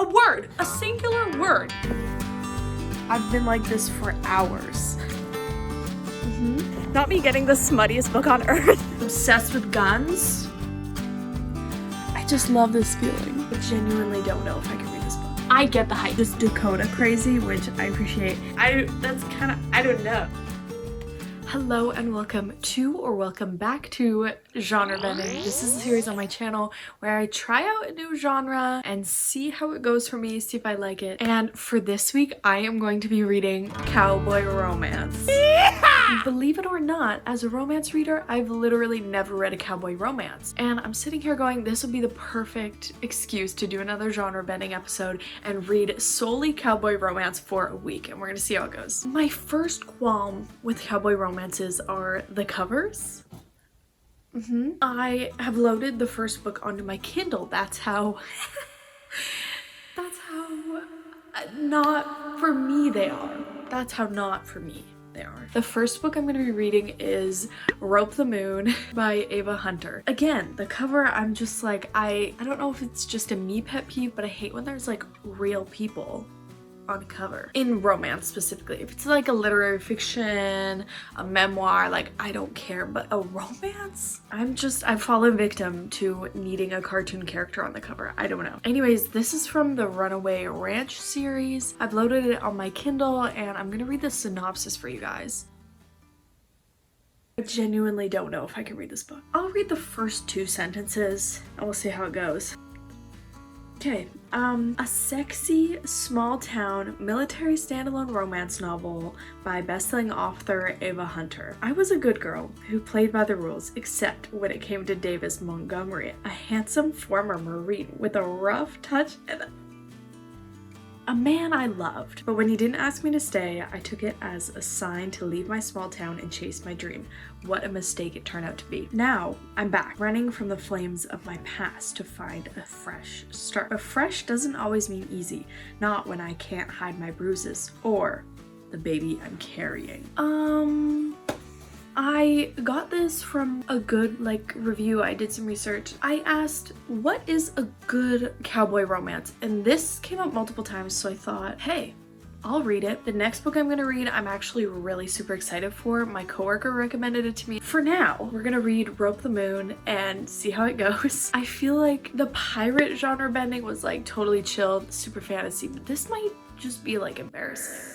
word, a singular word. I've been like this for hours. Not me getting the smuttiest book on earth. Obsessed with guns. I just love this feeling. I genuinely don't know if I can read this book. I get the hype. Just Dakota crazy, which I appreciate. I don't know. Hello and welcome back to Genre Bending. This is a series on my channel where I try out a new genre and see how it goes for me, see if I like it. And for this week, I am going to be reading cowboy romance. Yeah! Believe it or not, as a romance reader, I've literally never read a cowboy romance. And I'm sitting here going, this will be the perfect excuse to do another genre bending episode and read solely cowboy romance for a week. And we're gonna see how it goes. My first qualm with cowboy romances are the covers. I have loaded the first book onto my Kindle. That's how not for me they are. That's how not for me they are. The first book I'm going to be reading is Rope the Moon by Ava Hunter. Again, the cover, I'm just like, I don't know if it's just a me pet peeve, but I hate when there's like real people on cover in romance specifically. If it's like a literary fiction, a memoir, like I don't care, but a romance, I've fallen victim to needing a cartoon character on the cover. I don't know. Anyways, this is from the Runaway Ranch series. I've loaded it on my Kindle and I'm gonna read the synopsis for you guys. I genuinely don't know if I can read this book. I'll read the first 2 sentences and we'll see how it goes. Okay, a sexy, small-town, military standalone romance novel by best-selling author Ava Hunter. I was a good girl who played by the rules, except when it came to Davis Montgomery, a handsome former Marine with a rough touch and a man I loved. But when he didn't ask me to stay, I took it as a sign to leave my small town and chase my dream. What a mistake it turned out to be. Now, I'm back, running from the flames of my past to find a fresh start. But fresh doesn't always mean easy, not when I can't hide my bruises or the baby I'm carrying. I got this from a good review. I did some research. I asked, what is a good cowboy romance? And this came up multiple times, so I thought, hey, I'll read it. The next book I'm gonna read, I'm actually really super excited for. My coworker recommended it to me. For now, we're gonna read Rope the Moon and see how it goes. I feel like the pirate genre bending was like totally chilled, super fantasy, but this might just be like embarrassing.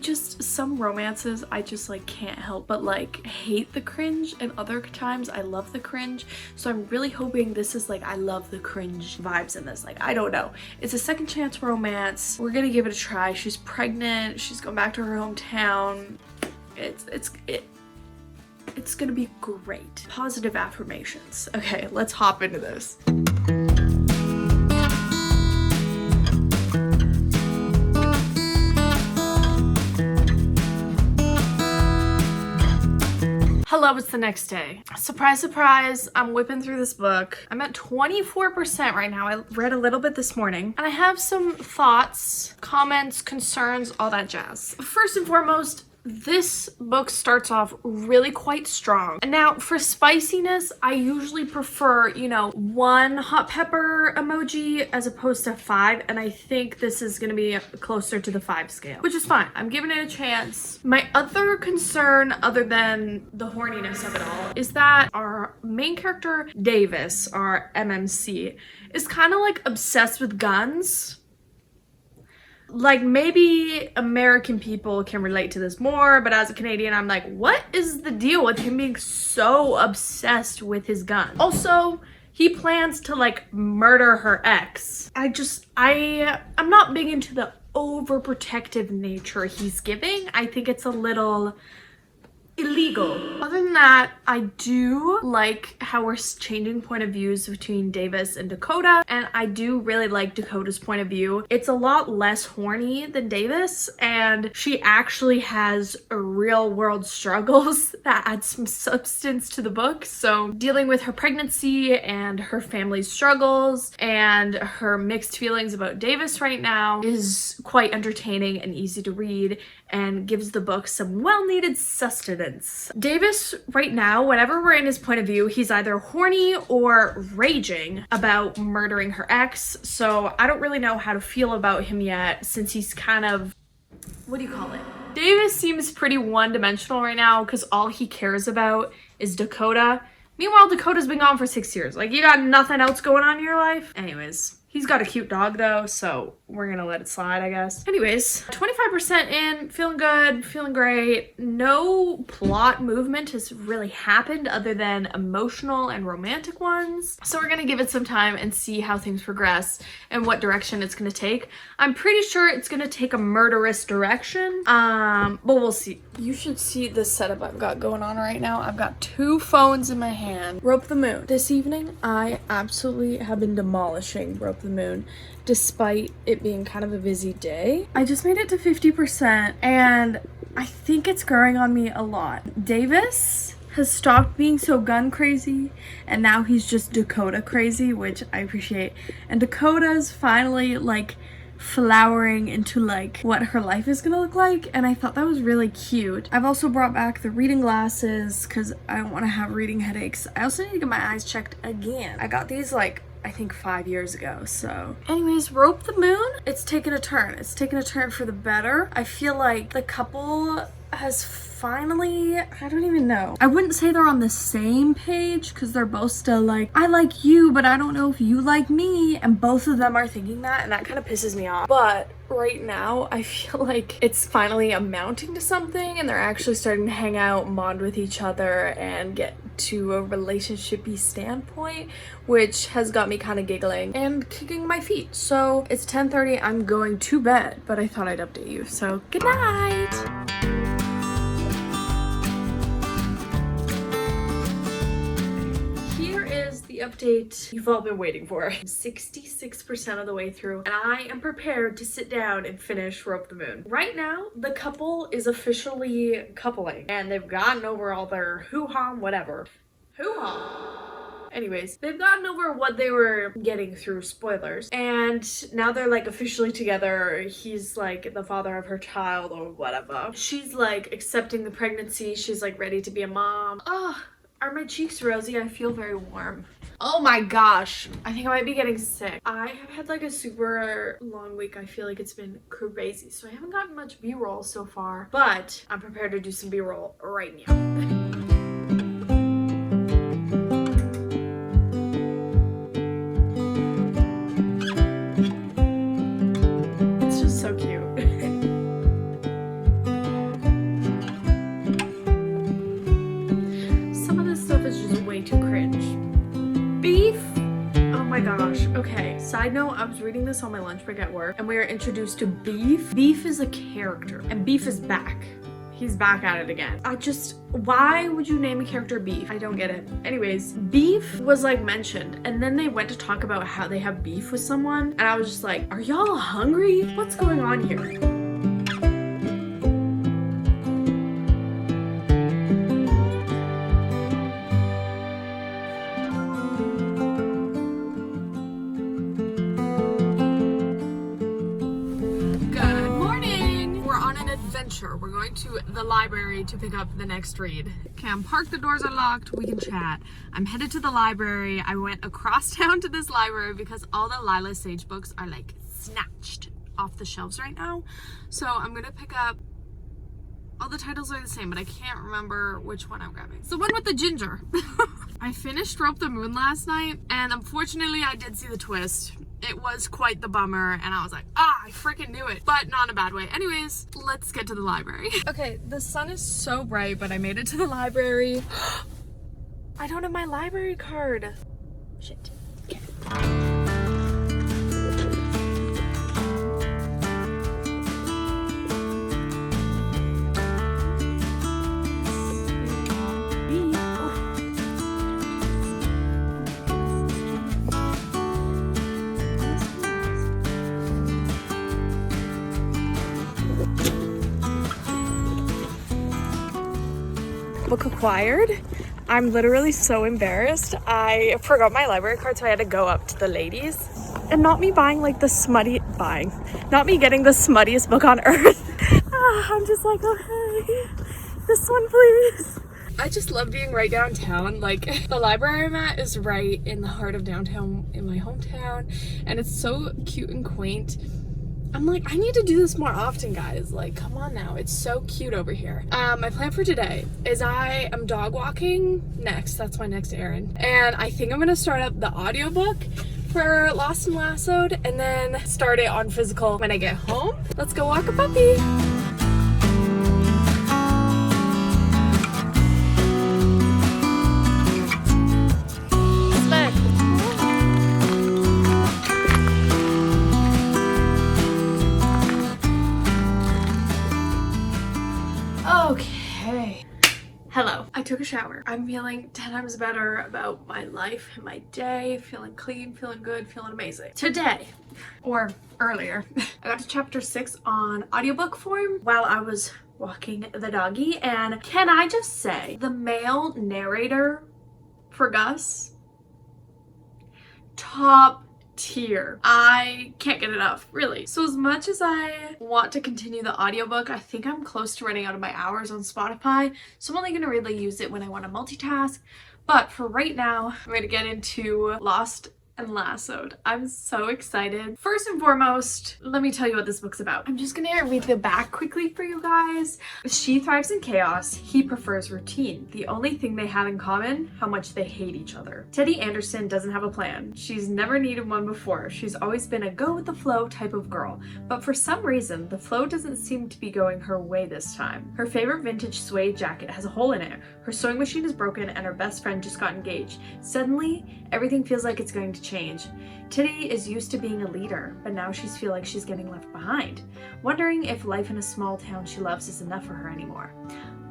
Some romances, I just like can't help but like hate the cringe, and other times I love the cringe. So I'm really hoping this is like, I love the cringe vibes in this. Like, I don't know. It's a second chance romance. We're gonna give it a try. She's pregnant. She's going back to her hometown. It's gonna be great. Positive affirmations. Okay, let's hop into this. Hello, it's the next day. Surprise, surprise, I'm whipping through this book. I'm at 24% right now. I read a little bit this morning and I have some thoughts, comments, concerns, all that jazz. First and foremost, this book starts off really quite strong. And now for spiciness, I usually prefer, 1 hot pepper emoji as opposed to 5. And I think this is gonna be closer to the 5 scale, which is fine. I'm giving it a chance. My other concern, other than the horniness of it all, is that our main character, Davis, our MMC, is kind of like obsessed with guns. Like, maybe American people can relate to this more, but as a Canadian, I'm like, what is the deal with him being so obsessed with his gun? Also, he plans to like murder her ex. I'm not big into the overprotective nature he's giving. I think it's a little illegal. Other than that, I do like how we're changing point of views between Davis and Dakota, and I do really like Dakota's point of view. It's a lot less horny than Davis, and she actually has real world struggles that add some substance to the book. So dealing with her pregnancy and her family's struggles and her mixed feelings about Davis right now is quite entertaining and easy to read, and gives the book some well-needed sustenance moments. Davis, right now, whenever we're in his point of view, he's either horny or raging about murdering her ex. So I don't really know how to feel about him yet, since he's kind of, what do you call it? Davis seems pretty one-dimensional right now because all he cares about is Dakota. Meanwhile, Dakota's been gone for 6 years. Like, you got nothing else going on in your life? Anyways. He's got a cute dog though, so we're gonna let it slide, I guess. Anyways, 25% in, feeling good, feeling great. No plot movement has really happened other than emotional and romantic ones. So we're gonna give it some time and see how things progress and what direction it's gonna take. I'm pretty sure it's gonna take a murderous direction, but we'll see. You should see the setup I've got going on right now. I've got 2 phones in my hand. Rope the Moon. This evening, I absolutely have been demolishing Rope the Moon, despite it being kind of a busy day. I just made it to 50% and I think it's growing on me a lot. Davis has stopped being so gun crazy and now he's just Dakota crazy, which I appreciate. And Dakota's finally like flowering into like what her life is gonna look like, and I thought that was really cute. I've also brought back the reading glasses because I don't want to have reading headaches. I also need to get my eyes checked again. I got these like I think 5 years ago. So anyways, Rope the Moon, it's taken a turn. It's taken a turn for the better. I feel like the couple has finally, I don't even know. I wouldn't say they're on the same page because they're both still like, I like you, but I don't know if you like me. And both of them are thinking that, and that kind of pisses me off. But right now, I feel like it's finally amounting to something and they're actually starting to hang out, bond with each other, and get to a relationship-y standpoint, which has got me kind of giggling and kicking my feet. So it's 10:30, I'm going to bed, but I thought I'd update you. So good night. The update you've all been waiting for. I'm 66% of the way through and I am prepared to sit down and finish Rope the Moon. Right now, the couple is officially coupling and they've gotten over all their hoo-ha, whatever. Hoo-ha. Anyways, they've gotten over what they were getting through, spoilers, and now they're like officially together. He's like the father of her child or whatever. She's like accepting the pregnancy. She's like ready to be a mom. Oh, are my cheeks rosy? I feel very warm. Oh my gosh, I think I might be getting sick. I have had like a super long week. I feel like it's been crazy, so I haven't gotten much B-roll so far, but I'm prepared to do some B-roll right now. It's just so cute. Some of this stuff is just way too cringe. Beef? Oh my gosh. Okay, side note, I was reading this on my lunch break at work and we were introduced to Beef. Beef is a character and Beef is back. He's back at it again. Why would you name a character Beef? I don't get it. Anyways, Beef was like mentioned and then they went to talk about how they have beef with someone and I was just like, are y'all hungry? What's going on here? We're going to the library to pick up the next read. Okay, I'm parked, the doors are locked, we can chat. I'm headed to the library. I went across town to this library because all the Lyla Sage books are like snatched off the shelves right now. So I'm gonna pick up, all the titles are the same, but I can't remember which one I'm grabbing. It's the one with the ginger. I finished Rope the Moon last night and unfortunately I did see the twist. It was quite the bummer and I was like, I freaking knew it, but not in a bad way. Anyways, let's get to the library. Okay, the sun is so bright, but I made it to the library. I don't have my library card. Shit. Okay. Book acquired. I'm literally so embarrassed. I forgot my library card, so I had to go up to the ladies. And not me getting the smuttiest book on earth. I'm just like, okay, this one, please. I just love being right downtown. Like, the library I'm at is right in the heart of downtown in my hometown, and it's so cute and quaint. I'm like, I need to do this more often, guys. Like, come on now. It's so cute over here. My plan for today is I am dog walking next. That's my next errand. And I think I'm gonna start up the audiobook for Lost and Lassoed and then start it on physical when I get home. Let's go walk a puppy. Okay. Hello. I took a shower. I'm feeling 10 times better about my life and my day. Feeling clean, feeling good, feeling amazing. Today, or earlier, I got to chapter 6 on audiobook form while I was walking the doggy, and can I just say, the male narrator for Gus, top tier. I can't get enough, really. So as much as I want to continue the audiobook, I think I'm close to running out of my hours on Spotify, so I'm only going to really use it when I want to multitask. But for right now, I'm going to get into Lost and Lassoed. I'm so excited. First and foremost, let me tell you what this book's about. I'm just gonna read the back quickly for you guys. She thrives in chaos. He prefers routine. The only thing they have in common, how much they hate each other. Teddy Anderson doesn't have a plan. She's never needed one before. She's always been a go with the flow type of girl. But for some reason, the flow doesn't seem to be going her way this time. Her favorite vintage suede jacket has a hole in it. Her sewing machine is broken and her best friend just got engaged. Suddenly, everything feels like it's going to change. Teddy is used to being a leader, but now she's feel like she's getting left behind, wondering if life in a small town she loves is enough for her anymore.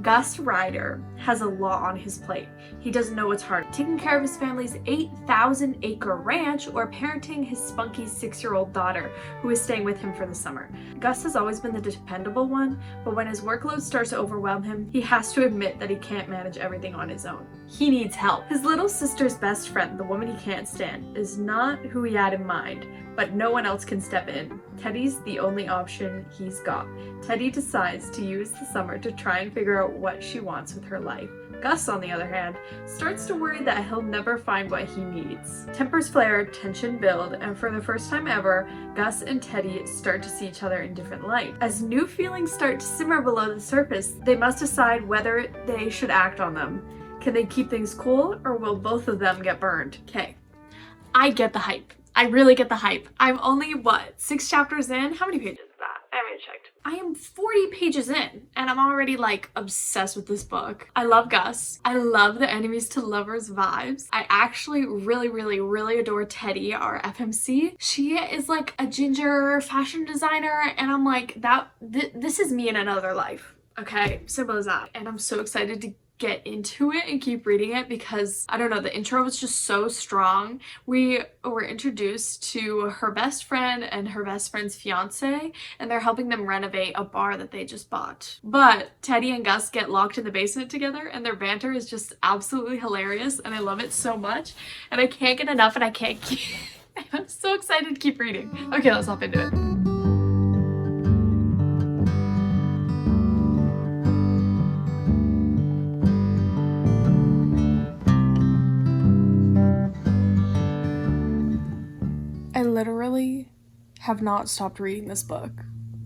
Gus Ryder has a lot on his plate. He doesn't know what's hard, taking care of his family's 8,000-acre ranch or parenting his spunky 6-year-old daughter who is staying with him for the summer. Gus has always been the dependable one, but when his workload starts to overwhelm him, he has to admit that he can't manage everything on his own. He needs help. His little sister's best friend, the woman he can't stand, is not who he had in mind, but no one else can step in. Teddy's the only option he's got. Teddy decides to use the summer to try and figure out what she wants with her life. Gus, on the other hand, starts to worry that he'll never find what he needs. Tempers flare, tension build, and for the first time ever, Gus and Teddy start to see each other in different light. As new feelings start to simmer below the surface, they must decide whether they should act on them. Can they keep things cool, or will both of them get burned? Okay, I get the hype. I really get the hype. I'm only, 6 chapters in? How many pages is that? I haven't checked. I am 40 pages in, and I'm already, like, obsessed with this book. I love Gus. I love the enemies to lovers vibes. I actually really adore Teddy, our FMC. She is, like, a ginger fashion designer, and I'm like, this is me in another life. Okay? Simple as that. And I'm so excited to get into it and keep reading it because, I don't know, the intro was just so strong. We were introduced to her best friend and her best friend's fiance, and they're helping them renovate a bar that they just bought. But Teddy and Gus get locked in the basement together, and their banter is just absolutely hilarious, and I love it so much, and I can't get enough, and I can't keep I'm so excited to keep reading. Okay, let's hop into it. I literally have not stopped reading this book,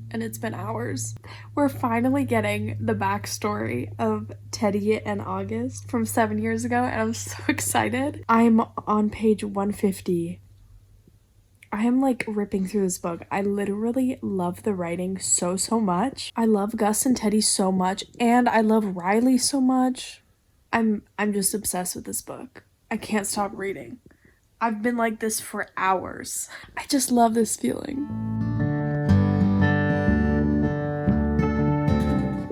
and it's been hours. We're finally getting the backstory of Teddy and August from 7 years ago, and I'm so excited. I'm on page 150. I am like ripping through this book. I literally love the writing so much. I love Gus and Teddy so much, and I love Riley so much. I'm just obsessed with this book. I can't stop reading. I've been like this for hours. I just love this feeling.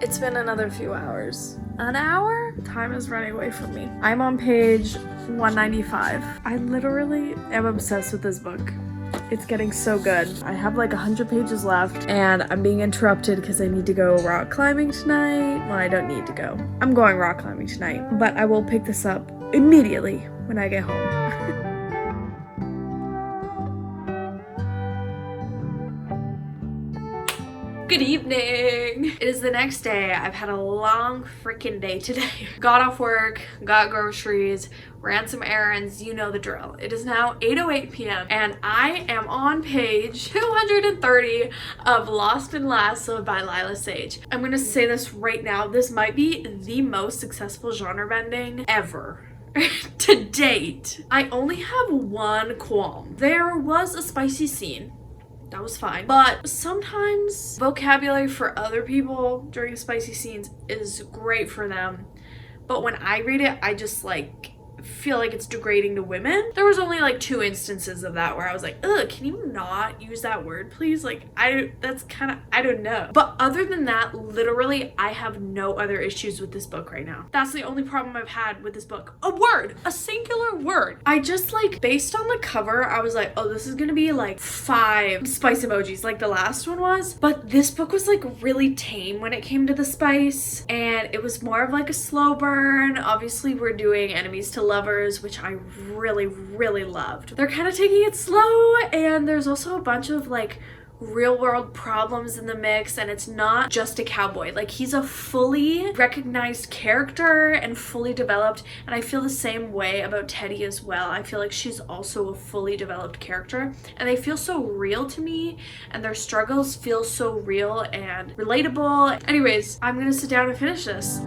It's been another few hours. An hour? Time is running away from me. I'm on page 195. I literally am obsessed with this book. It's getting so good. I have like 100 pages left, and I'm being interrupted because I need to go rock climbing tonight. Well, I don't need to go. I'm going rock climbing tonight, but I will pick this up immediately when I get home. Good evening. It is the next day. I've had a long freaking day today. Got off work, got groceries, ran some errands, you know the drill. It is now 8:08 p.m. and I am on page 230 of Lost and Lassoed by Lyla Sage. I'm gonna say this right now, this might be the most successful genre bending ever. To date. I only have one qualm. There was a spicy scene. That was fine. But sometimes vocabulary for other people during spicy scenes is great for them. But when I read it, I just like feel like it's degrading to women. There was only like 2 instances of that where I was like, ugh, can you not use that word, please? Like, that's kind of, I don't know. But other than that, literally, I have no other issues with this book right now. That's the only problem I've had with this book. A word, a singular word. I just like, based on the cover, I was like, oh, this is gonna be like 5 spice emojis like the last one was. But this book was like really tame when it came to the spice. And it was more of like a slow burn. Obviously, we're doing enemies to lovers, which I really loved. They're kind of taking it slow, and there's also a bunch of like real world problems in the mix, and it's not just a cowboy. Like, he's a fully recognized character and fully developed, and I feel the same way about Teddy as well. I feel like she's also a fully developed character, and they feel so real to me, and their struggles feel so real and relatable. Anyways, I'm gonna sit down and finish this.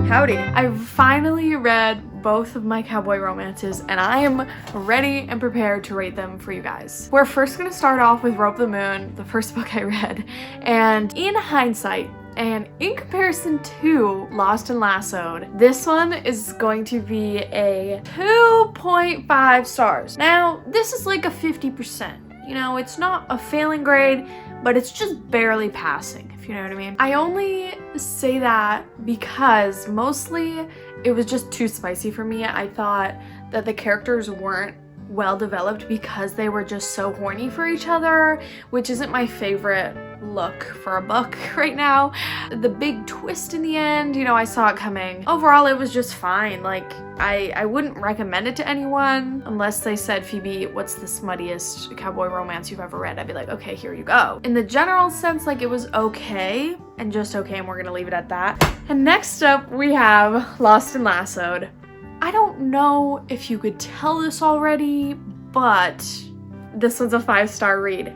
Howdy. I finally read both of my cowboy romances, and I am ready and prepared to rate them for you guys. We're first gonna start off with Rope the Moon, the first book I read, and in hindsight, and in comparison to Lost and Lassoed, this one is going to be a 2.5 stars. Now, this is like a 50%. You know, it's not a failing grade, but it's just barely passing, if you know what I mean. I only say that because mostly it was just too spicy for me. I thought that the characters weren't well developed because they were just so horny for each other, which isn't my favorite look for a book right now. The big twist in the end, you know, I saw it coming. Overall, it was just fine. Like, I wouldn't recommend it to anyone unless they said, Phoebe, what's the smuttiest cowboy romance you've ever read? I'd be like, okay, here you go. In the general sense, like, it was okay and just okay, and we're gonna leave it at that. And next up, we have Lost and Lassoed. I don't know if you could tell this already, but this one's a 5-star read.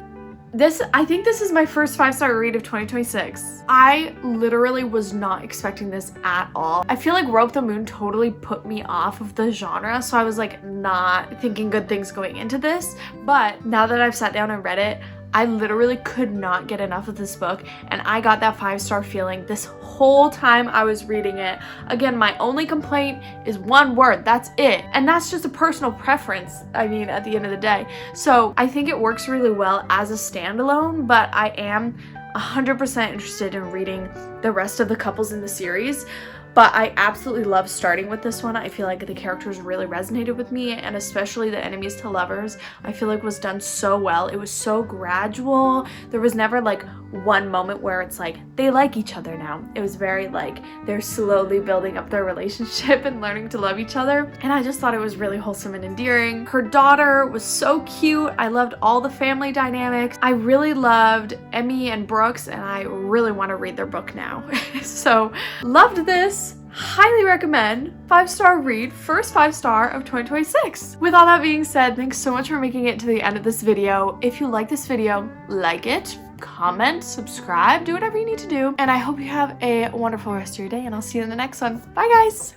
I think this is my first 5-star read of 2026. I literally was not expecting this at all. I feel like Rope the Moon totally put me off of the genre, so I was like not thinking good things going into this. But now that I've sat down and read it, I literally could not get enough of this book, and I got that 5-star feeling this whole time I was reading it. Again, my only complaint is one word, that's it. And that's just a personal preference, I mean, at the end of the day. So I think it works really well as a standalone, but I am 100% interested in reading the rest of the couples in the series. But I absolutely love starting with this one. I feel like the characters really resonated with me, and especially the enemies to lovers, I feel like was done so well. It was so gradual. There was never like one moment where it's like, they like each other now. It was very like, they're slowly building up their relationship and learning to love each other. And I just thought it was really wholesome and endearing. Her daughter was so cute. I loved all the family dynamics. I really loved Emmy and Brooks, and I really want to read their book now. So loved this. Highly recommend. 5-star read, first 5-star of 2026. With all that being said, thanks so much for making it to the end of this video. If you like this video, like it, comment, subscribe, do whatever you need to do. And I hope you have a wonderful rest of your day, and I'll see you in the next one. Bye guys.